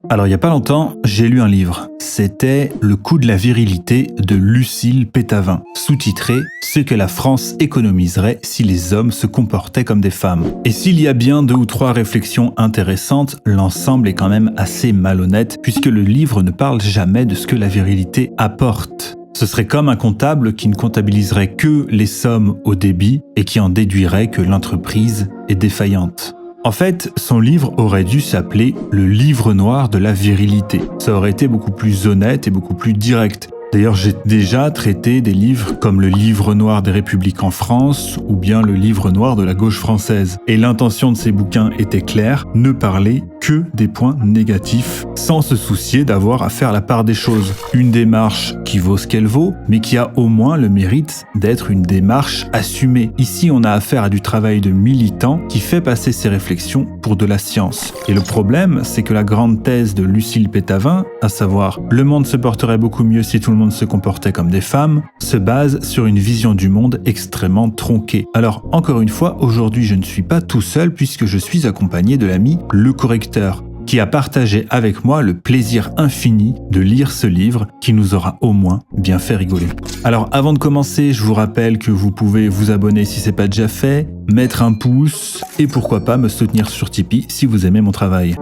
Alors il y a pas longtemps, j'ai lu un livre. C'était Le coût de la virilité de Lucile Pétavin, sous-titré Ce que la France économiserait si les hommes se comportaient comme des femmes. Et s'il y a bien 2 ou 3 réflexions intéressantes, l'ensemble est quand même assez malhonnête puisque le livre ne parle jamais de ce que la virilité apporte. Ce serait comme un comptable qui ne comptabiliserait que les sommes au débit et qui en déduirait que l'entreprise est défaillante. En fait, son livre aurait dû s'appeler « Le livre noir de la virilité ». Ça aurait été beaucoup plus honnête et beaucoup plus direct. D'ailleurs, j'ai déjà traité des livres comme le livre noir des républiques en France ou bien le livre noir de la gauche française. Et l'intention de ces bouquins était claire, ne parler que des points négatifs, sans se soucier d'avoir à faire la part des choses. Une démarche qui vaut ce qu'elle vaut, mais qui a au moins le mérite d'être une démarche assumée. Ici, on a affaire à du travail de militant qui fait passer ses réflexions pour de la science. Et le problème, c'est que la grande thèse de Lucile Pétavin, à savoir « Le monde se porterait beaucoup mieux si tout le monde se comportait comme des femmes », se base sur une vision du monde extrêmement tronquée. Alors, encore une fois, aujourd'hui, je ne suis pas tout seul puisque je suis accompagné de l'ami Le Correcteur, qui a partagé avec moi le plaisir infini de lire ce livre qui nous aura au moins bien fait rigoler. Alors avant de commencer, je vous rappelle que vous pouvez vous abonner si c'est pas déjà fait, mettre un pouce et pourquoi pas me soutenir sur Tipeee si vous aimez mon travail.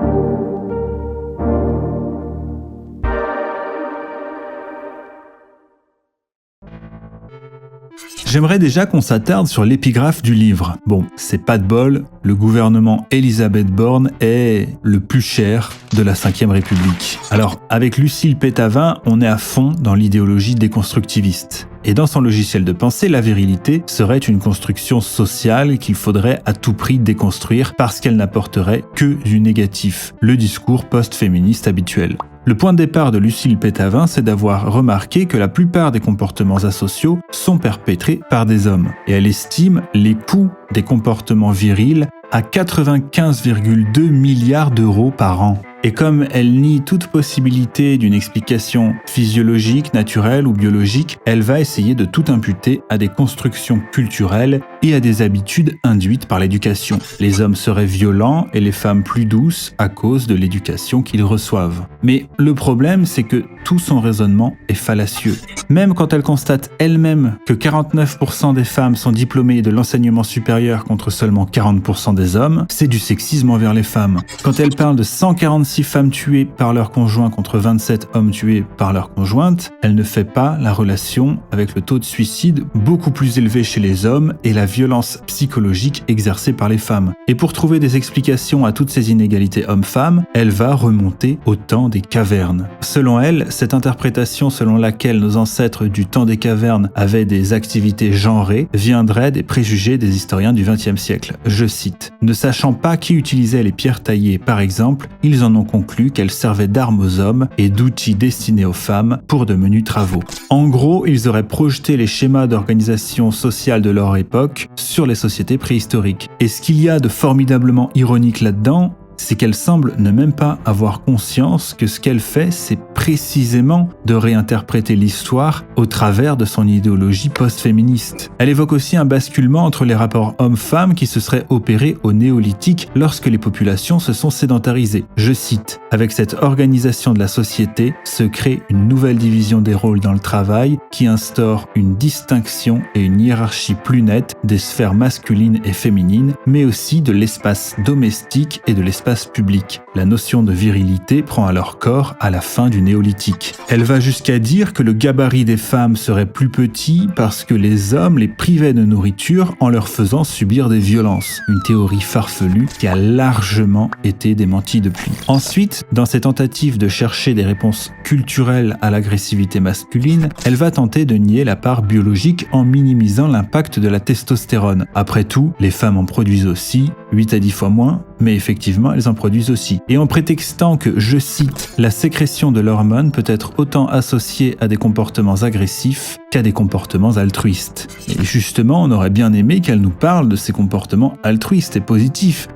J'aimerais déjà qu'on s'attarde sur l'épigraphe du livre. Bon, c'est pas de bol, le gouvernement Elisabeth Borne est le plus cher de la Ve République. Alors, avec Lucile Pétavin, on est à fond dans l'idéologie déconstructiviste. Et dans son logiciel de pensée, la virilité serait une construction sociale qu'il faudrait à tout prix déconstruire parce qu'elle n'apporterait que du négatif, le discours post-féministe habituel. Le point de départ de Lucile Pétavin, c'est d'avoir remarqué que la plupart des comportements asociaux sont perpétrés par des hommes. Et elle estime les coûts des comportements virils à 95,2 milliards d'euros par an. Et comme elle nie toute possibilité d'une explication physiologique, naturelle ou biologique, elle va essayer de tout imputer à des constructions culturelles et à des habitudes induites par l'éducation. Les hommes seraient violents et les femmes plus douces à cause de l'éducation qu'ils reçoivent. Mais le problème, c'est que tout son raisonnement est fallacieux. Même quand elle constate elle-même que 49% des femmes sont diplômées de l'enseignement supérieur contre seulement 40% des hommes, c'est du sexisme envers les femmes. Quand elle parle de 146 femmes tuées par leur conjoint contre 27 hommes tués par leur conjointe, elle ne fait pas la relation avec le taux de suicide beaucoup plus élevé chez les hommes et la violence psychologique exercée par les femmes. Et pour trouver des explications à toutes ces inégalités hommes-femmes, elle va remonter au temps des cavernes. Selon elle, cette interprétation selon laquelle nos ancêtres du temps des cavernes avaient des activités genrées viendrait des préjugés des historiens du XXe siècle. Je cite : « Ne sachant pas qui utilisait les pierres taillées, par exemple, ils en ont conclu qu'elles servaient d'armes aux hommes et d'outils destinés aux femmes pour de menus travaux. » En gros, ils auraient projeté les schémas d'organisation sociale de leur époque sur les sociétés préhistoriques. Et ce qu'il y a de formidablement ironique là-dedans, c'est qu'elle semble ne même pas avoir conscience que ce qu'elle fait, c'est précisément de réinterpréter l'histoire au travers de son idéologie post-féministe. Elle évoque aussi un basculement entre les rapports hommes-femmes qui se serait opéré au néolithique lorsque les populations se sont sédentarisées. Je cite : « Avec cette organisation de la société se crée une nouvelle division des rôles dans le travail qui instaure une distinction et une hiérarchie plus nette des sphères masculines et féminines, mais aussi de l'espace domestique et de l'espace public. La notion de virilité prend alors corps à la fin du néolithique. » Elle va jusqu'à dire que le gabarit des femmes serait plus petit parce que les hommes les privaient de nourriture en leur faisant subir des violences. Une théorie farfelue qui a largement été démentie depuis. Ensuite, dans ses tentatives de chercher des réponses culturelles à l'agressivité masculine, elle va tenter de nier la part biologique en minimisant l'impact de la testostérone. Après tout, les femmes en produisent aussi, 8 à 10 fois moins, mais effectivement, elles en produisent aussi. Et en prétextant que, je cite, « la sécrétion de l'hormone peut être autant associée à des comportements agressifs qu'à des comportements altruistes. » Et justement, on aurait bien aimé qu'elle nous parle de ces comportements altruistes et positifs.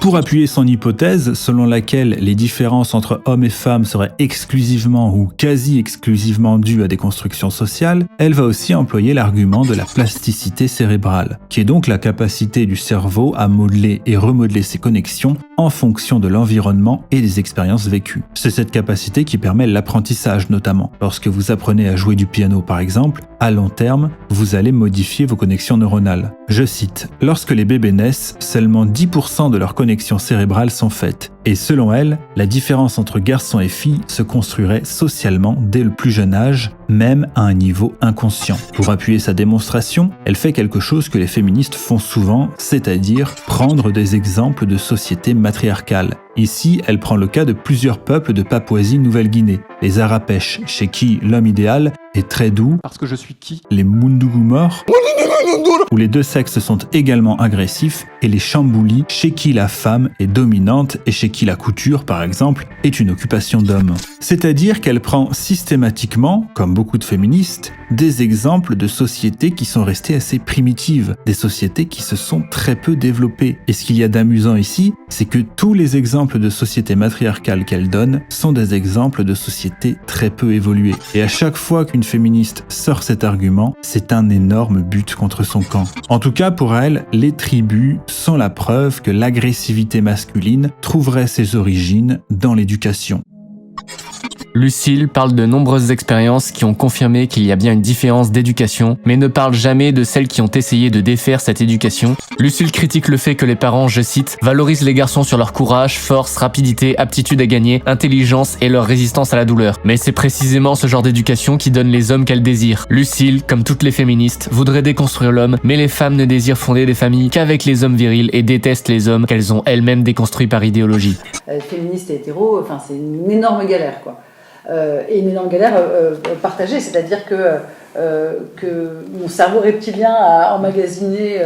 Pour appuyer son hypothèse, selon laquelle les différences entre hommes et femmes seraient exclusivement ou quasi exclusivement dues à des constructions sociales, elle va aussi employer l'argument de la plasticité cérébrale, qui est donc la capacité du cerveau à modeler et remodeler ses connexions en fonction de l'environnement et des expériences vécues. C'est cette capacité qui permet l'apprentissage notamment. Lorsque vous apprenez à jouer du piano par exemple, à long terme, vous allez modifier vos connexions neuronales. Je cite, « Lorsque les bébés naissent, seulement 10% de leurs connexions cérébrales sont faites. Et selon elle, la différence entre garçons et filles se construirait socialement dès le plus jeune âge, même à un niveau inconscient. » Pour appuyer sa démonstration, elle fait quelque chose que les féministes font souvent, c'est-à-dire prendre des exemples de sociétés matriarcales. Ici, elle prend le cas de plusieurs peuples de Papouasie-Nouvelle-Guinée. Les Arapèches, chez qui l'homme idéal est très doux. Parce que je suis qui ? Les Mundugumors, où les deux sexes sont également agressifs, et les Chamboulis, chez qui la femme est dominante et chez qui la couture, par exemple, est une occupation d'homme. C'est-à-dire qu'elle prend systématiquement, comme beaucoup de féministes, des exemples de sociétés qui sont restées assez primitives, des sociétés qui se sont très peu développées. Et ce qu'il y a d'amusant ici, c'est que tous les exemples de sociétés matriarcales qu'elle donne sont des exemples de sociétés très peu évoluées. Et à chaque fois qu'une féministe sort cet argument, c'est un énorme but contre son camp. En tout cas, pour elle, les tribus sont la preuve que l'agressivité masculine trouverait ses origines dans l'éducation. Lucille parle de nombreuses expériences qui ont confirmé qu'il y a bien une différence d'éducation, mais ne parle jamais de celles qui ont essayé de défaire cette éducation. Lucille critique le fait que les parents, je cite, valorisent les garçons sur leur courage, force, rapidité, aptitude à gagner, intelligence et leur résistance à la douleur. Mais c'est précisément ce genre d'éducation qui donne les hommes qu'elle désire. Lucille, comme toutes les féministes, voudrait déconstruire l'homme, mais les femmes ne désirent fonder des familles qu'avec les hommes virils et détestent les hommes qu'elles ont elles-mêmes déconstruits par idéologie. Féministe et hétéro, enfin, c'est une énorme galère, quoi. Et une énorme galère partagée, c'est-à-dire que mon cerveau reptilien a emmagasiné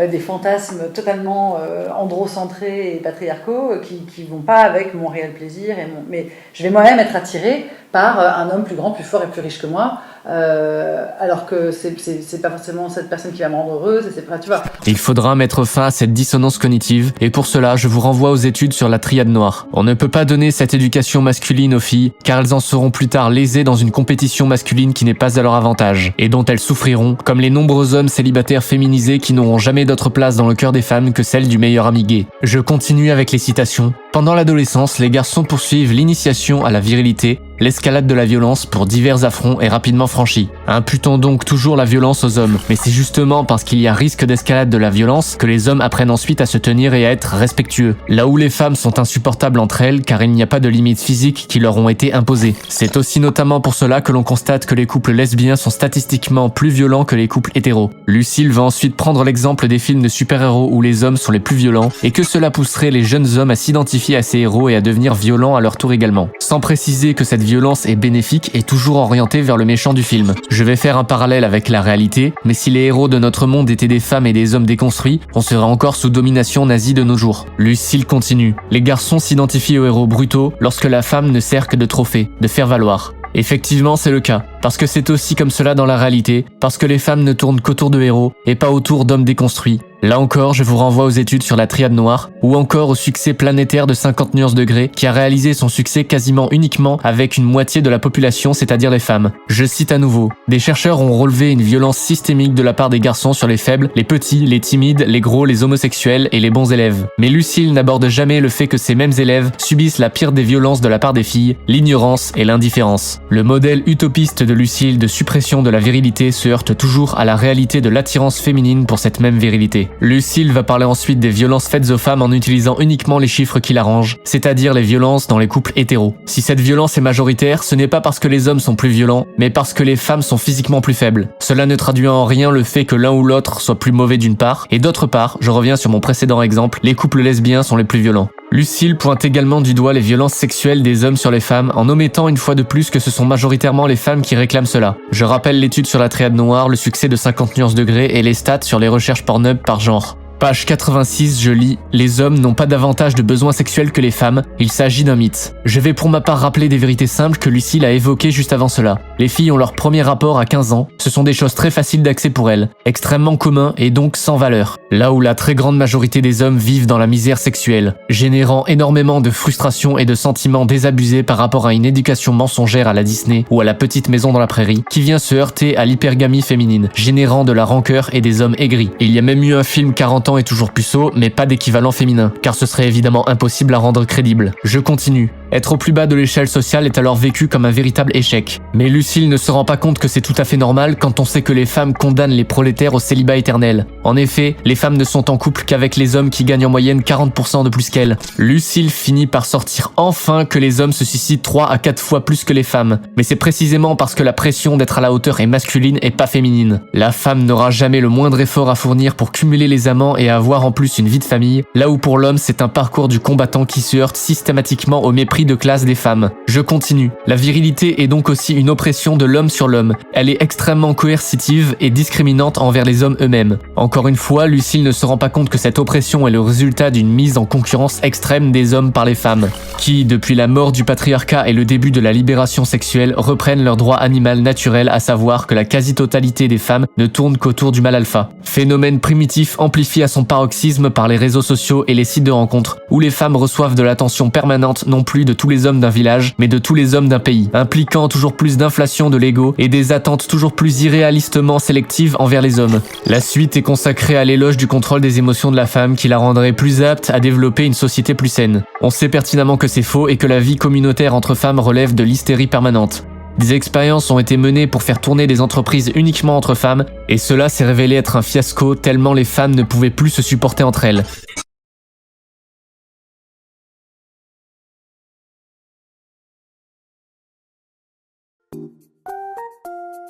des fantasmes totalement androcentrés et patriarcaux qui vont pas avec mon réel plaisir mais je vais moi-même être attirée par un homme plus grand, plus fort et plus riche que moi, alors que c'est pas forcément cette personne qui va me rendre heureuse, et c'est pas, tu vois. Il faudra mettre fin à cette dissonance cognitive, et pour cela, je vous renvoie aux études sur la triade noire. On ne peut pas donner cette éducation masculine aux filles, car elles en seront plus tard lésées dans une compétition masculine qui n'est pas à leur avantage, et dont elles souffriront, comme les nombreux hommes célibataires féminisés qui n'auront jamais d'autre place dans le cœur des femmes que celle du meilleur ami gay. Je continue avec les citations. Pendant l'adolescence, les garçons poursuivent l'initiation à la virilité. L'escalade de la violence pour divers affronts est rapidement franchie. Imputons donc toujours la violence aux hommes, mais c'est justement parce qu'il y a risque d'escalade de la violence que les hommes apprennent ensuite à se tenir et à être respectueux. Là où les femmes sont insupportables entre elles car il n'y a pas de limites physiques qui leur ont été imposées. C'est aussi notamment pour cela que l'on constate que les couples lesbiens sont statistiquement plus violents que les couples hétéros. Lucille va ensuite prendre l'exemple des films de super-héros où les hommes sont les plus violents et que cela pousserait les jeunes hommes à s'identifier à ces héros et à devenir violents à leur tour également. Sans préciser que cette violence est bénéfique et toujours orientée vers le méchant du film. Je vais faire un parallèle avec la réalité, mais si les héros de notre monde étaient des femmes et des hommes déconstruits, on serait encore sous domination nazie de nos jours. Lucille continue. Les garçons s'identifient aux héros brutaux lorsque la femme ne sert que de trophée, de faire valoir. Effectivement, c'est le cas, parce que c'est aussi comme cela dans la réalité, parce que les femmes ne tournent qu'autour de héros et pas autour d'hommes déconstruits. Là encore, je vous renvoie aux études sur la triade noire, ou encore au succès planétaire de 50 nuances degrés, qui a réalisé son succès quasiment uniquement avec une moitié de la population, c'est-à-dire les femmes. Je cite à nouveau. Des chercheurs ont relevé une violence systémique de la part des garçons sur les faibles, les petits, les timides, les gros, les homosexuels et les bons élèves. Mais Lucille n'aborde jamais le fait que ces mêmes élèves subissent la pire des violences de la part des filles, l'ignorance et l'indifférence. Le modèle utopiste de Lucille de suppression de la virilité se heurte toujours à la réalité de l'attirance féminine pour cette même virilité. Lucille va parler ensuite des violences faites aux femmes en utilisant uniquement les chiffres qui l'arrangent, c'est-à-dire les violences dans les couples hétéros. Si cette violence est majoritaire, ce n'est pas parce que les hommes sont plus violents, mais parce que les femmes sont physiquement plus faibles. Cela ne traduit en rien le fait que l'un ou l'autre soit plus mauvais d'une part, et d'autre part, je reviens sur mon précédent exemple, les couples lesbiens sont les plus violents. Lucille pointe également du doigt les violences sexuelles des hommes sur les femmes en omettant une fois de plus que ce sont majoritairement les femmes qui réclament cela. Je rappelle l'étude sur la triade noire, le succès de 50 nuances degrés et les stats sur les recherches Pornhub par genre. Page 86, je lis « Les hommes n'ont pas davantage de besoins sexuels que les femmes, il s'agit d'un mythe ». Je vais pour ma part rappeler des vérités simples que Lucille a évoquées juste avant cela. Les filles ont leur premier rapport à 15 ans, ce sont des choses très faciles d'accès pour elles, extrêmement communs et donc sans valeur. Là où la très grande majorité des hommes vivent dans la misère sexuelle, générant énormément de frustration et de sentiments désabusés par rapport à une éducation mensongère à la Disney ou à la petite maison dans la prairie, qui vient se heurter à l'hypergamie féminine, générant de la rancœur et des hommes aigris. Et il y a même eu un film 40 ans et toujours puceau, mais pas d'équivalent féminin, car ce serait évidemment impossible à rendre crédible. Je continue. Être au plus bas de l'échelle sociale est alors vécu comme un véritable échec. Mais Lucille ne se rend pas compte que c'est tout à fait normal quand on sait que les femmes condamnent les prolétaires au célibat éternel. En effet, les femmes ne sont en couple qu'avec les hommes qui gagnent en moyenne 40% de plus qu'elles. Lucille finit par sortir enfin que les hommes se suicident 3 à 4 fois plus que les femmes. Mais c'est précisément parce que la pression d'être à la hauteur est masculine et pas féminine. La femme n'aura jamais le moindre effort à fournir pour cumuler les amants et avoir en plus une vie de famille, là où pour l'homme c'est un parcours du combattant qui se heurte systématiquement au mépris de classe des femmes. Je continue. La virilité est donc aussi une oppression de l'homme sur l'homme. Elle est extrêmement coercitive et discriminante envers les hommes eux-mêmes. Encore une fois, Lucille ne se rend pas compte que cette oppression est le résultat d'une mise en concurrence extrême des hommes par les femmes, qui, depuis la mort du patriarcat et le début de la libération sexuelle, reprennent leur droit animal naturel, à savoir que la quasi-totalité des femmes ne tourne qu'autour du mâle alpha. Phénomène primitif amplifié à son paroxysme par les réseaux sociaux et les sites de rencontres, où les femmes reçoivent de l'attention permanente non plus de tous les hommes d'un village, mais de tous les hommes d'un pays, impliquant toujours plus d'inflation de l'ego et des attentes toujours plus irréalistement sélectives envers les hommes. La suite est consacrée à l'éloge du contrôle des émotions de la femme qui la rendrait plus apte à développer une société plus saine. On sait pertinemment que c'est faux et que la vie communautaire entre femmes relève de l'hystérie permanente. Des expériences ont été menées pour faire tourner des entreprises uniquement entre femmes, et cela s'est révélé être un fiasco tellement les femmes ne pouvaient plus se supporter entre elles.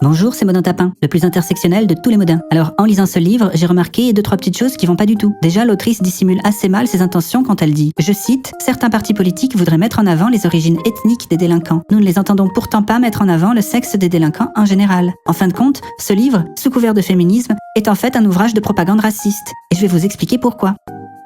Bonjour, c'est Modin Tapin, le plus intersectionnel de tous les modins. Alors, en lisant ce livre, j'ai remarqué 2-3 petites choses qui vont pas du tout. Déjà, l'autrice dissimule assez mal ses intentions quand elle dit, je cite, « Certains partis politiques voudraient mettre en avant les origines ethniques des délinquants. Nous ne les entendons pourtant pas mettre en avant le sexe des délinquants en général. » En fin de compte, ce livre, sous couvert de féminisme, est en fait un ouvrage de propagande raciste. Et je vais vous expliquer pourquoi.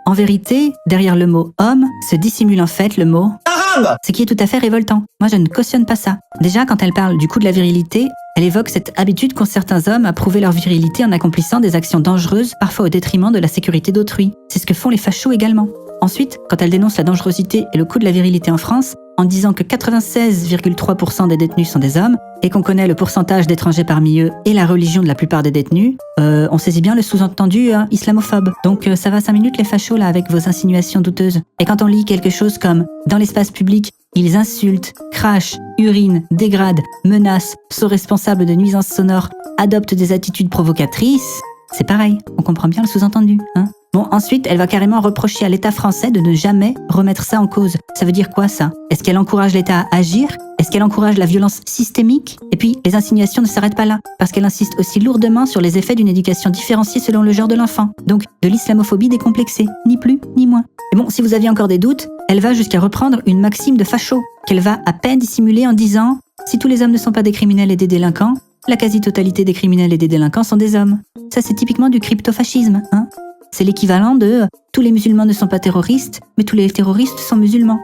En vérité, derrière le mot « homme » se dissimule en fait le mot « arabe », ce qui est tout à fait révoltant. Moi, je ne cautionne pas ça. Déjà, quand elle parle du coût de la virilité, elle évoque cette habitude qu'ont certains hommes à prouver leur virilité en accomplissant des actions dangereuses, parfois au détriment de la sécurité d'autrui. C'est ce que font les fachos également. Ensuite, quand elle dénonce la dangerosité et le coût de la virilité en France, en disant que 96,3% des détenus sont des hommes, et qu'on connaît le pourcentage d'étrangers parmi eux et la religion de la plupart des détenus, on saisit bien le sous-entendu islamophobe. Donc ça va 5 minutes les fachos là avec vos insinuations douteuses. Et quand on lit quelque chose comme « Dans l'espace public, ils insultent, crachent, urinent, dégradent, menacent, sont responsables de nuisances sonores, adoptent des attitudes provocatrices », c'est pareil, on comprend bien le sous-entendu, hein. Bon, ensuite, elle va carrément reprocher à l'État français de ne jamais remettre ça en cause. Ça veut dire quoi, ça? Est-ce qu'elle encourage l'État à agir? Est-ce qu'elle encourage la violence systémique? Et puis, les insinuations ne s'arrêtent pas là, parce qu'elle insiste aussi lourdement sur les effets d'une éducation différenciée selon le genre de l'enfant. Donc, de l'islamophobie décomplexée, ni plus, ni moins. Et bon, si vous aviez encore des doutes, elle va jusqu'à reprendre une maxime de facho, qu'elle va à peine dissimuler en disant « Si tous les hommes ne sont pas des criminels et des délinquants, la quasi-totalité des criminels et des délinquants sont des hommes. » Ça, c'est typiquement du cryptofascisme, hein. C'est l'équivalent de « tous les musulmans ne sont pas terroristes, mais tous les terroristes sont musulmans ».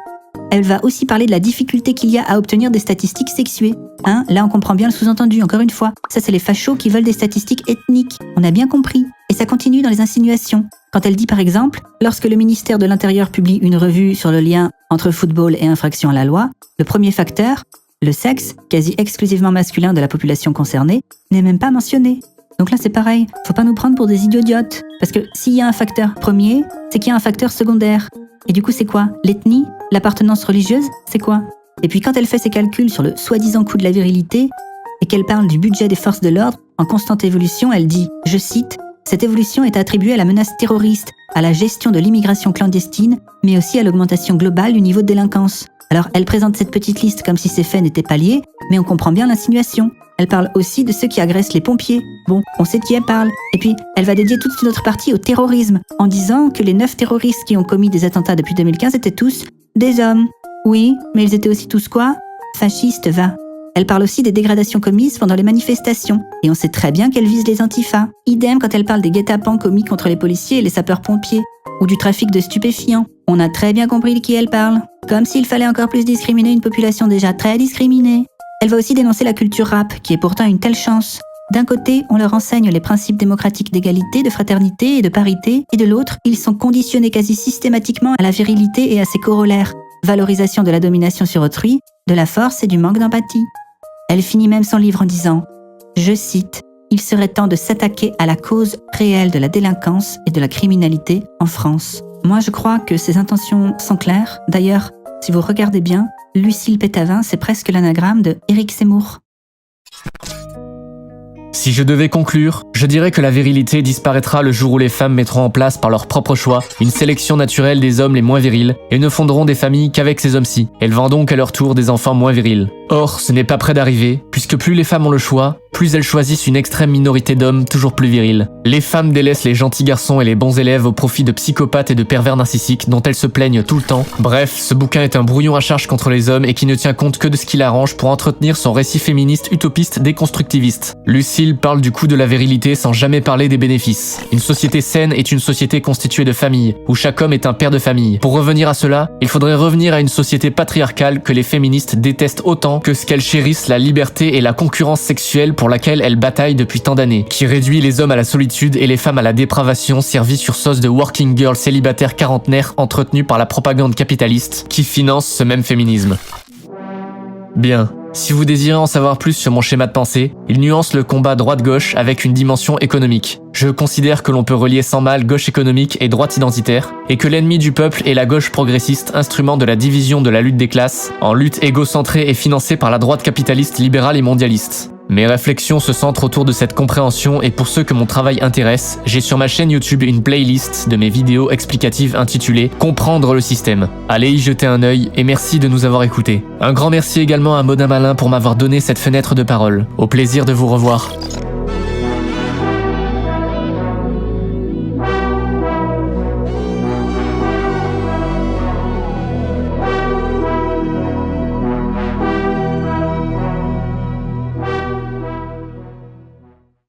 Elle va aussi parler de la difficulté qu'il y a à obtenir des statistiques sexuées. Hein, là, on comprend bien le sous-entendu, encore une fois. Ça, c'est les fachos qui veulent des statistiques ethniques. On a bien compris. Et ça continue dans les insinuations. Quand elle dit, par exemple, lorsque le ministère de l'Intérieur publie une revue sur le lien entre football et infraction à la loi, le premier facteur, le sexe, quasi exclusivement masculin de la population concernée, n'est même pas mentionné. Donc là, c'est pareil, faut pas nous prendre pour des idiotes. Parce que s'il y a un facteur premier, c'est qu'il y a un facteur secondaire. Et du coup, c'est quoi? L'ethnie? L'appartenance religieuse? C'est quoi? Et puis quand elle fait ses calculs sur le soi-disant coût de la virilité, et qu'elle parle du budget des forces de l'ordre, en constante évolution, elle dit, je cite, « Cette évolution est attribuée à la menace terroriste, à la gestion de l'immigration clandestine, mais aussi à l'augmentation globale du niveau de délinquance. » Alors, elle présente cette petite liste comme si ces faits n'étaient pas liés, mais on comprend bien l'insinuation. Elle parle aussi de ceux qui agressent les pompiers. Bon, on sait de qui elle parle. Et puis, elle va dédier toute une autre partie au terrorisme, en disant que les 9 terroristes qui ont commis des attentats depuis 2015 étaient tous des hommes. Oui, mais ils étaient aussi tous quoi? Fascistes, va. Elle parle aussi des dégradations commises pendant les manifestations, et on sait très bien qu'elle vise les antifas. Idem quand elle parle des guet-apens commis contre les policiers et les sapeurs-pompiers, ou du trafic de stupéfiants. On a très bien compris de qui elle parle. Comme s'il fallait encore plus discriminer une population déjà très discriminée. Elle va aussi dénoncer la culture rap, qui est pourtant une telle chance. D'un côté, on leur enseigne les principes démocratiques d'égalité, de fraternité et de parité, et de l'autre, ils sont conditionnés quasi systématiquement à la virilité et à ses corollaires, valorisation de la domination sur autrui, de la force et du manque d'empathie. Elle finit même son livre en disant, je cite, « Il serait temps de s'attaquer à la cause réelle de la délinquance et de la criminalité en France. » Moi, je crois que ses intentions sont claires. D'ailleurs, si vous regardez bien, Lucille Pétavin, c'est presque l'anagramme de Éric Zemmour. Si je devais conclure, je dirais que la virilité disparaîtra le jour où les femmes mettront en place par leur propre choix une sélection naturelle des hommes les moins virils et ne fonderont des familles qu'avec ces hommes-ci, élevant donc à leur tour des enfants moins virils. Or, ce n'est pas près d'arriver, puisque plus les femmes ont le choix, plus elles choisissent une extrême minorité d'hommes toujours plus virils. Les femmes délaissent les gentils garçons et les bons élèves au profit de psychopathes et de pervers narcissiques dont elles se plaignent tout le temps. Bref, ce bouquin est un brouillon à charge contre les hommes et qui ne tient compte que de ce qui l'arrange pour entretenir son récit féministe utopiste déconstructiviste. Lucille parle du coût de la virilité sans jamais parler des bénéfices. Une société saine est une société constituée de familles, où chaque homme est un père de famille. Pour revenir à cela, il faudrait revenir à une société patriarcale que les féministes détestent autant que ce qu'elles chérissent la liberté et la concurrence sexuelle pour laquelle elles bataillent depuis tant d'années, qui réduit les hommes à la solitude et les femmes à la dépravation servie sur sauce de working girl célibataire quarantenaire entretenue par la propagande capitaliste qui finance ce même féminisme. Bien. Si vous désirez en savoir plus sur mon schéma de pensée, il nuance le combat droite-gauche avec une dimension économique. Je considère que l'on peut relier sans mal gauche économique et droite identitaire, et que l'ennemi du peuple est la gauche progressiste, instrument de la division de la lutte des classes, en lutte égocentrée et financée par la droite capitaliste libérale et mondialiste. Mes réflexions se centrent autour de cette compréhension et pour ceux que mon travail intéresse, j'ai sur ma chaîne YouTube une playlist de mes vidéos explicatives intitulée « Comprendre le système ». Allez y jeter un œil et merci de nous avoir écoutés. Un grand merci également à Modin Malin pour m'avoir donné cette fenêtre de parole. Au plaisir de vous revoir.